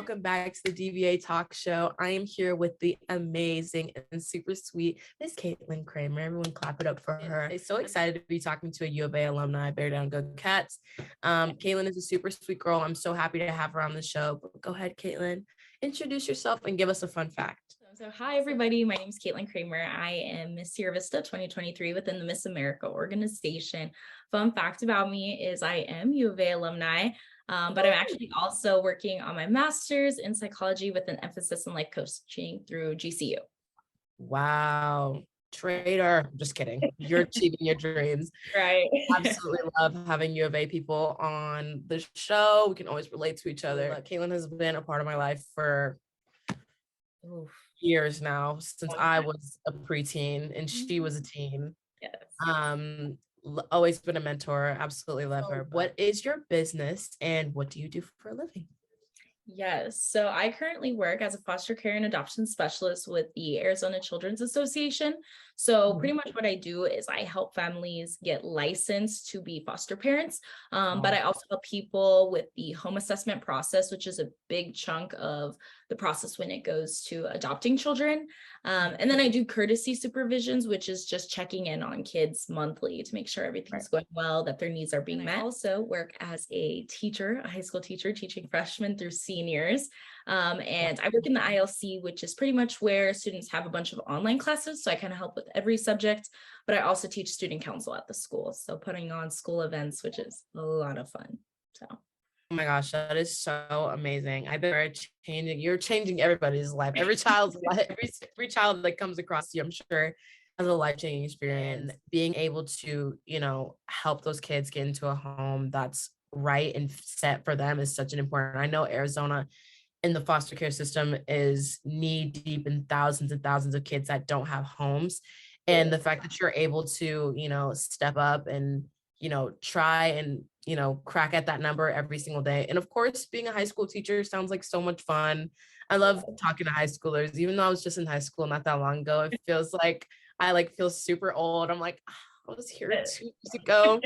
welcome back to the DVA Talk Show. I am here with the amazing and super sweet Miss Caitlyn Kramer. Everyone clap it up for her. I'm so excited to be talking to a U of A alumni. Bear down, go Cats. Caitlyn is a super sweet girl. I'm so happy to have her on the show. But go ahead, Caitlyn. Introduce yourself and give us a fun fact. So hi, everybody. My name is Caitlyn Kramer. I am Miss Sierra Vista 2023 within the Miss America organization. Fun fact about me is I am U of A alumni, but I'm actually also working on my master's in psychology with an emphasis in life coaching through GCU. Wow. Traitor. Just kidding. You're achieving your dreams. Right. Absolutely love having U of A people on the show. We can always relate to each other. Caitlyn has been a part of my life for years now, since I was a preteen and she was a teen. Yes. Always been a mentor. Absolutely love her. What is your business and what do you do for a living? Yes. So I currently work as a foster care and adoption specialist with the Arizona Children's Association. So pretty much what I do is I help families get licensed to be foster parents. But I also help people with the home assessment process, which is a big chunk of the process when it goes to adopting children. And then I do courtesy supervisions, which is just checking in on kids monthly to make sure everything's going well, that their needs are being met. I also work as a teacher, a high school teacher, teaching freshmen through seniors. And I work in the ILC, which is pretty much where students have a bunch of online classes. So I kind of help with every subject, but I also teach student council at the school. So putting on school events, which is a lot of fun. So. Oh my gosh, that is so amazing. I bet you're changing everybody's life. Every child's life, every child that comes across you, I'm sure, has a life-changing experience. Being able to, help those kids get into a home that's right and set for them is such an important. I know Arizona in the foster care system is knee deep in thousands and thousands of kids that don't have homes. And the fact that you're able to, step up and, try and, crack at that number every single day. And of course, being a high school teacher sounds like so much fun. I love talking to high schoolers, even though I was just in high school not that long ago. It feels like I feel super old. I'm like, I was here 2 years ago.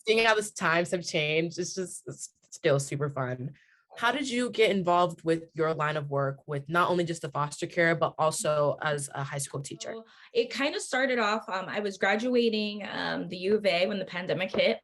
Seeing how this times have changed, it's still super fun. How did you get involved with your line of work with not only just the foster care, but also as a high school teacher? So it kind of started off, I was graduating the U of A when the pandemic hit.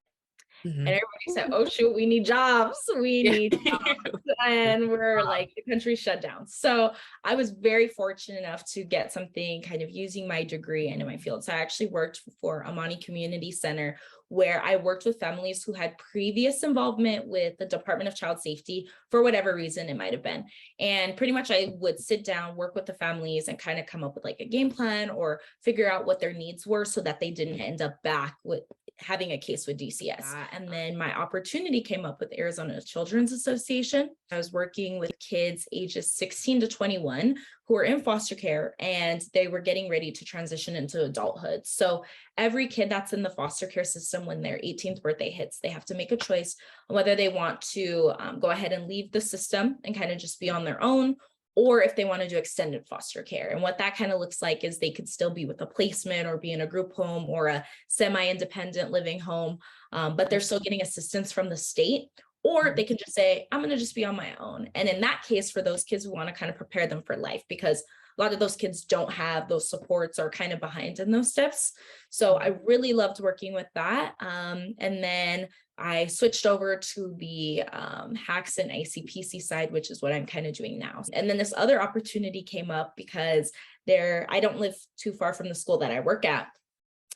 And everybody said, oh, shoot, we need jobs. We need jobs. And we're like, the country shut down. So I was very fortunate enough to get something kind of using my degree into my field. So I actually worked for Amani Community Center, where I worked with families who had previous involvement with the Department of Child Safety for whatever reason it might have been. And pretty much I would sit down, work with the families and kind of come up with like a game plan or figure out what their needs were so that they didn't end up back with having a case with DCS. And then my opportunity came up with Arizona Children's Association. I was working with kids ages 16 to 21 who were in foster care and they were getting ready to transition into adulthood. So every kid that's in the foster care system, when their 18th birthday hits, they have to make a choice on whether they want to go ahead and leave the system and kind of just be on their own, or if they want to do extended foster care. And what that kind of looks like is they could still be with a placement or be in a group home or a semi-independent living home, but they're still getting assistance from the state. Or they can just say, I'm going to just be on my own. And in that case, for those kids, we want to kind of prepare them for life because a lot of those kids don't have those supports or kind of behind in those steps. So I really loved working with that. And then I switched over to the HACS and ICPC side, which is what I'm kind of doing now. And then this other opportunity came up because I don't live too far from the school that I work at.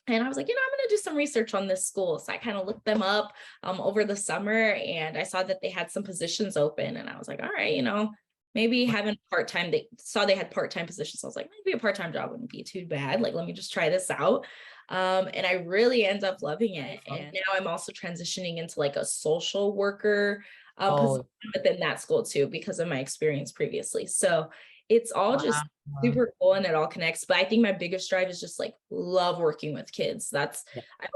And I was like, I'm going to do some research on this school. So I kind of looked them up over the summer and I saw that they had some positions open. And I was like, all right, maybe having part-time, they saw they had part-time positions. So I was like, maybe a part-time job wouldn't be too bad. Like, let me just try this out. And I really end up loving it. And now I'm also transitioning into like a social worker position within that school too, because of my experience previously. So it's all just super cool and it all connects. But I think my biggest drive is just like love working with kids. I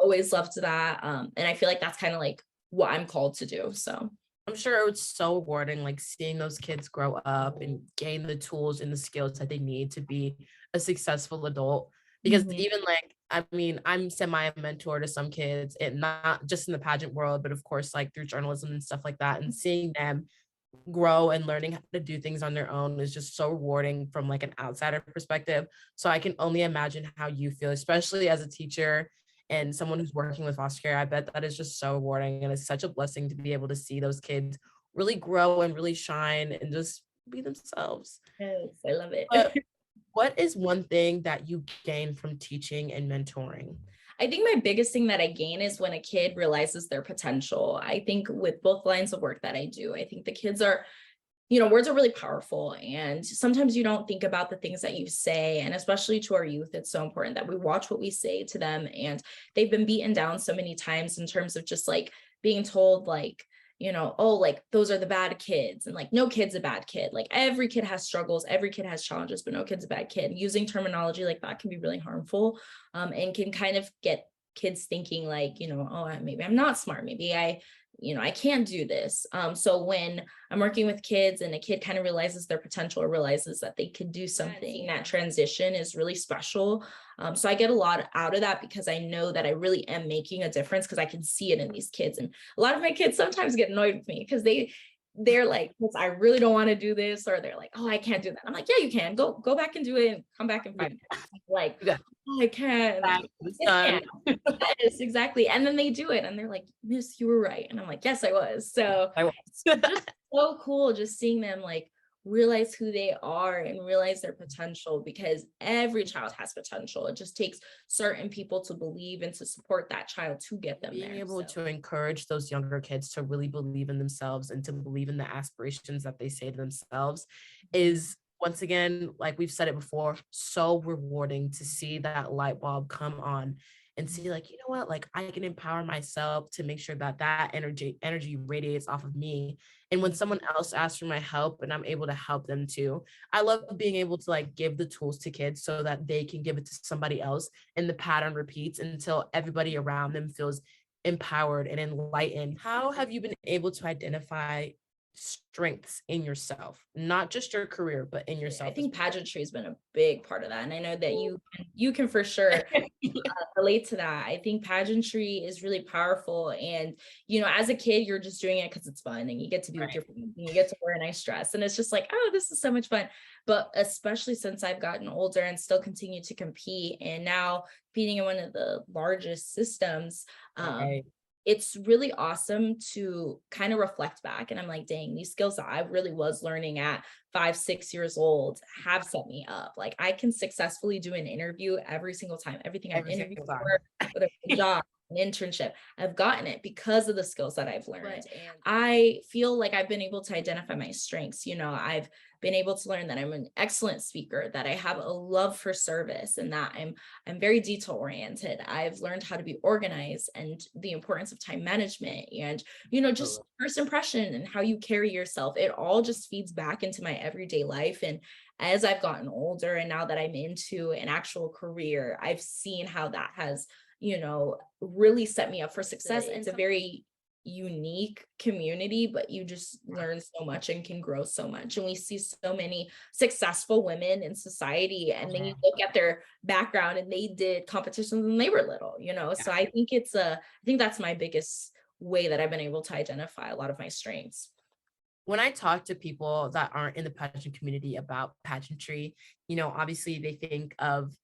always loved that. And I feel like that's kind of like what I'm called to do. So I'm sure it's so rewarding, like seeing those kids grow up and gain the tools and the skills that they need to be a successful adult. Because even I'm semi-mentor to some kids, and not just in the pageant world, but of course, like through journalism and stuff like that, and seeing them grow and learning how to do things on their own is just so rewarding from like an outsider perspective. So I can only imagine how you feel, especially as a teacher and someone who's working with foster care. I bet that is just so rewarding, and it's such a blessing to be able to see those kids really grow and really shine and just be themselves. Yes, I love it. But what is one thing that you gain from teaching and mentoring? I think my biggest thing that I gain is when a kid realizes their potential. I think with both lines of work that I do, I think the kids are, words are really powerful. And sometimes you don't think about the things that you say. And especially to our youth, it's so important that we watch what we say to them. And they've been beaten down so many times in terms of just like being told like, oh, like those are the bad kids. And like, no kid's a bad kid. Like every kid has struggles, every kid has challenges, but no kid's a bad kid. Using terminology like that can be really harmful, and can kind of get kids thinking like, oh, maybe I'm not smart. Maybe I can't do this. So when I'm working with kids and a kid kind of realizes their potential or realizes that they could do something, that transition is really special. So I get a lot out of that because I know that I really am making a difference because I can see it in these kids. And a lot of my kids sometimes get annoyed with me because they're like, I really don't want to do this, or they're like, oh, I can't do that. I'm like, yeah, you can go back and do it and come back and find it. Like, oh, I can't. Yes, exactly. And then they do it and they're like, Miss, you were right. And I'm like, yes, I was. So I was. just so cool just seeing them like realize who they are and realize their potential, because every child has potential. It just takes certain people to believe and to support that child to get them Being there. able to encourage those younger kids to really believe in themselves and to believe in the aspirations that they say to themselves is, once again, like we've said it before, so rewarding to see that light bulb come on and see like, you know what, like I can empower myself to make sure that that energy radiates off of me. And when someone else asks for my help and I'm able to help them too, I love being able to like give the tools to kids so that they can give it to somebody else, and the pattern repeats until everybody around them feels empowered and enlightened. How have you been able to identify strengths in yourself, not just your career, but in yourself? I think pageantry has been a big part of that. And I know that you can for sure relate to that. I think pageantry is really powerful. And, as a kid, you're just doing it because it's fun and you get to be with your friends and you get to wear a nice dress. And it's just like, oh, this is so much fun. But especially since I've gotten older and still continue to compete, and now competing in one of the largest systems, it's really awesome to kind of reflect back. And I'm like, dang, these skills that I really was learning at 5, 6 years old have set me up. Like I can successfully do an interview every single time. Everything I've interviewed for, whether it's a job, an internship, I've gotten it because of the skills that I've learned. And I feel like I've been able to identify my strengths. I've been able to learn that I'm an excellent speaker, that I have a love for service, and that I'm very detail oriented. I've learned how to be organized and the importance of time management, and just first impression and how you carry yourself. It all just feeds back into my everyday life. And as I've gotten older and now that I'm into an actual career, I've seen how that has really set me up for success. It's a very unique community, but you just learn so much and can grow so much. And we see so many successful women in society, and then you look at their background and they did competitions when they were little, So I think that's my biggest way that I've been able to identify a lot of my strengths. When I talk to people that aren't in the pageant community about pageantry, obviously they think of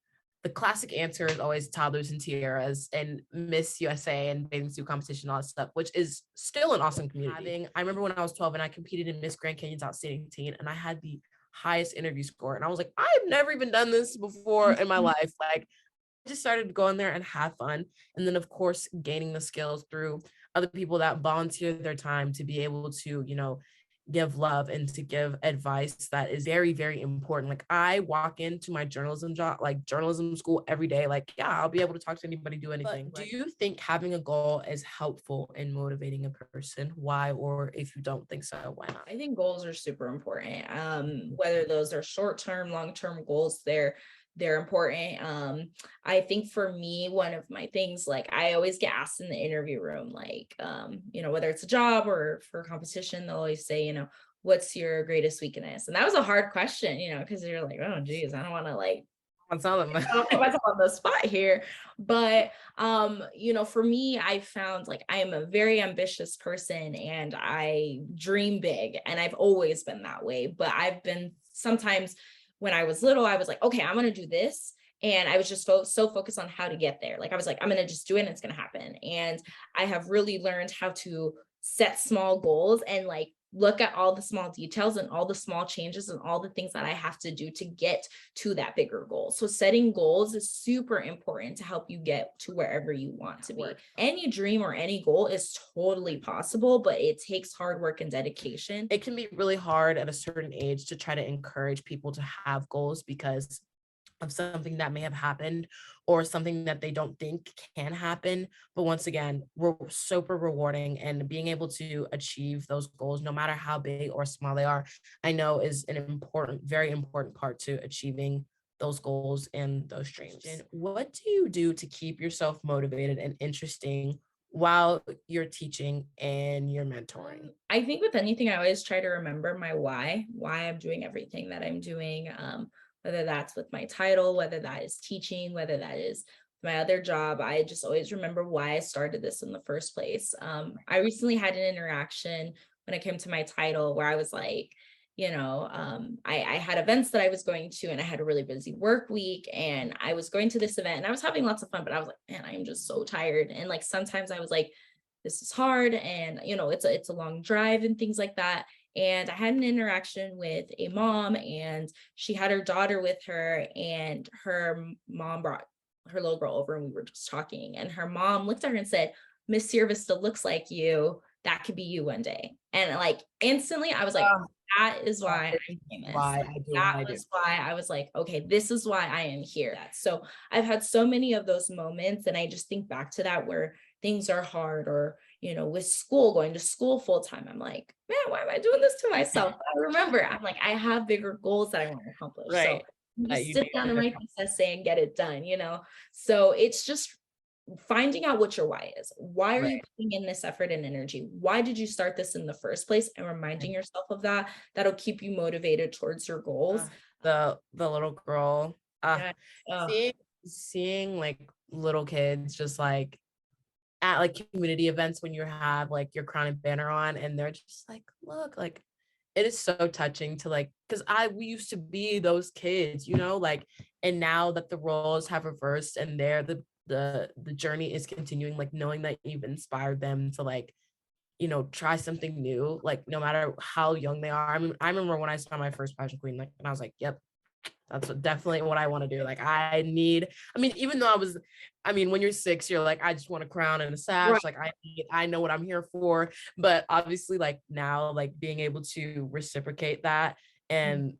the classic answer is always toddlers and tiaras and Miss USA and bathing suit competition, all that stuff, which is still an awesome community. I remember when I was 12 and I competed in Miss Grand Canyon's Outstanding Teen, and I had the highest interview score. And I was like, I've never even done this before in my life. Like, I just started to go in there and have fun. And then, of course, gaining the skills through other people that volunteer their time to be able to, give love and to give advice that is very, very important. Like I walk into my journalism job, like journalism school every day. Like, yeah, I'll be able to talk to anybody, do anything. But do you think having a goal is helpful in motivating a person? Why? Or if you don't think so, why not? I think goals are super important. Whether those are short-term, long-term goals, they're important. I think for me, one of my things, like I always get asked in the interview room, like, whether it's a job or for a competition, they'll always say, what's your greatest weakness? And that was a hard question, because you're like, oh geez, I don't want to like On some of I'll put myself on the spot here. But for me, I found like I am a very ambitious person and I dream big. And I've always been that way. But I've been sometimes when I was little, I was like, okay, I'm gonna do this. And I was just so focused on how to get there. Like I was like, I'm gonna just do it and it's gonna happen. And I have really learned how to set small goals and like look at all the small details and all the small changes and all the things that I have to do to get to that bigger goal. So setting goals is super important to help you get to wherever you want to be. Any dream or any goal is totally possible, but it takes hard work and dedication. It can be really hard at a certain age to try to encourage people to have goals because of something that may have happened or something that they don't think can happen. But once again, we're super rewarding, and being able to achieve those goals, no matter how big or small they are, I know is an important, very important part to achieving those goals and those dreams. And what do you do to keep yourself motivated and interesting while you're teaching and you're mentoring? I think with anything, I always try to remember my why I'm doing everything that I'm doing. Whether that's with my title, whether that is teaching, whether that is my other job, I just always remember why I started this in the first place. I recently had an interaction when it came to my title where I was like, I had events that I was going to, and I had a really busy work week, and I was going to this event and I was having lots of fun, but I was like, man, I am just so tired. And like sometimes I was like, this is hard, and it's a long drive and things like that. And I had an interaction with a mom, and she had her daughter with her, and her mom brought her little girl over, and we were just talking, and her mom looked at her and said, Miss Sierra Vista looks like you. That could be you one day. And like instantly I was like, that is why I'm famous. Why I do That what I do. was why I was like, okay, this is why I am here. So I've had so many of those moments, and I just think back to that where things are hard, or with school, going to school full time, I'm like, man, why am I doing this to myself? I remember, I'm like, I have bigger goals that I want to accomplish. Right. So you just sit down and write this essay and get it done, So it's just finding out what your why is. Why are you putting in this effort and energy? Why did you start this in the first place? And reminding yourself of that, that'll keep you motivated towards your goals. The little girl, Yeah. seeing like little kids just like at like community events when you have like your crown and banner on, and they're just like, look, like it is so touching to like, because we used to be those kids, like, and now that the roles have reversed and they're the journey is continuing, like knowing that you've inspired them to like, try something new, like no matter how young they are. I mean, I remember when I saw my first pageant queen, like, and I was like, yep, that's definitely what I want to do. Like even though when you're 6, you're like, I just want a crown and a sash. Right. Like I know what I'm here for. But obviously like now, like being able to reciprocate that and,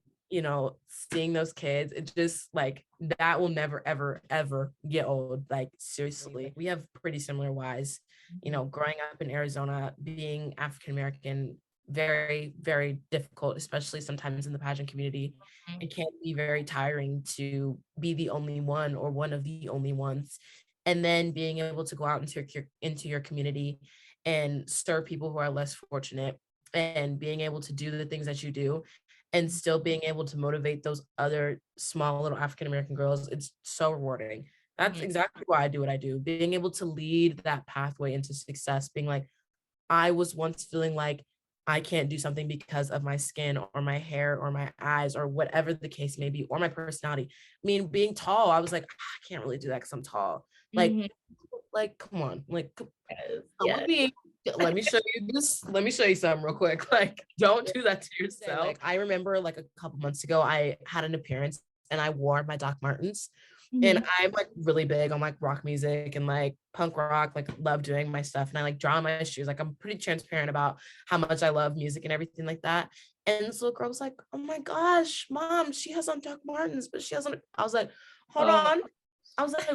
seeing those kids, it just like, that will never, ever, ever get old. Like seriously, we have pretty similar whys, growing up in Arizona, being African-American, very, very difficult, especially sometimes in the pageant community. It can be very tiring to be the only one or one of the only ones. And then being able to go out into your community and serve people who are less fortunate, and being able to do the things that you do and still being able to motivate those other small little African-American girls, it's so rewarding. That's exactly why I do what I do. Being able to lead that pathway into success, being like, I was once feeling like I can't do something because of my skin or my hair or my eyes or whatever the case may be, or my personality. I mean, being tall, I was like, I can't really do that because I'm tall. Like, come on, like, let me show you this. Let me show you something real quick. Like, don't do that to yourself. Like, I remember like a couple months ago, I had an appearance and I wore my Doc Martens. And I'm like really big on like rock music and like punk rock, like love doing my stuff. And I like draw on my shoes. Like I'm pretty transparent about how much I love music and everything like that. And this little girl was like, oh my gosh, mom, she has on Doc Martens, but she has on, I was like, hold on. I was like,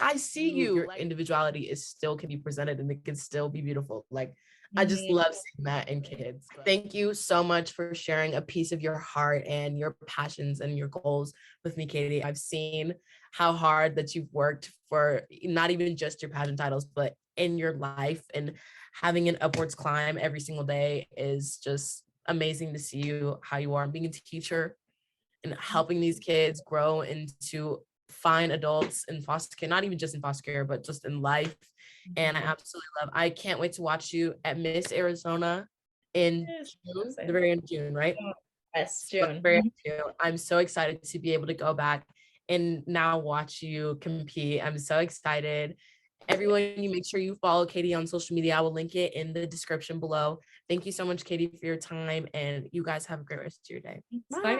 I see you. Your individuality still can be presented and it can still be beautiful. Like, I just love seeing that in kids. Thank you so much for sharing a piece of your heart and your passions and your goals with me, Katie. I've seen how hard that you've worked for not even just your pageant titles, but in your life, and having an upwards climb every single day is just amazing to see you, how you are. And being a teacher, and helping these kids grow into fine adults in foster care, not even just in foster care, but just in life. And I absolutely I can't wait to watch you at Miss Arizona in June, the very end of June, right? Yes, June. I'm so excited to be able to go back and now watch you compete. I'm so excited. Everyone, you make sure you follow Katie on social media. I will link it in the description below. Thank you so much, Katie, for your time, and you guys have a great rest of your day. Bye.